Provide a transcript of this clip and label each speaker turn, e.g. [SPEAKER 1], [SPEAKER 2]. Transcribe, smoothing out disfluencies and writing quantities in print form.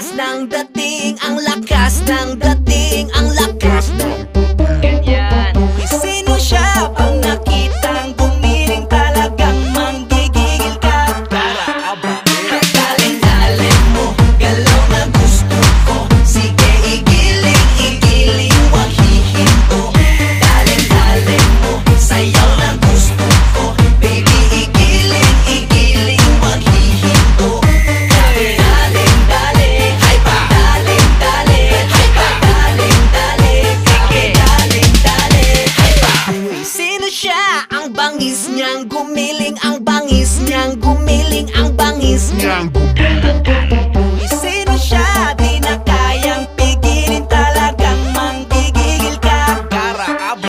[SPEAKER 1] lakas ng dating, ang lakas ng dating, ang lakas ng ganyan. Sino siya pang nakitang gumiling, talagang manggigigil ka. Para abahin, galing-galing mo, galaw na gusto ko. Sige igiling, igiling, wag hihinto. Galing-galing mo, sayaw na gusto ko. Baby igiling, igiling, wag hihinto. Galing-galing, hay pa. Galing-galing, hay pa. Galing-galing, galing-galing, hay pa. Sino siya? Ang bangis niyang gumiling, ang bangis niyang gumiling, ang bangis niyang gumiling.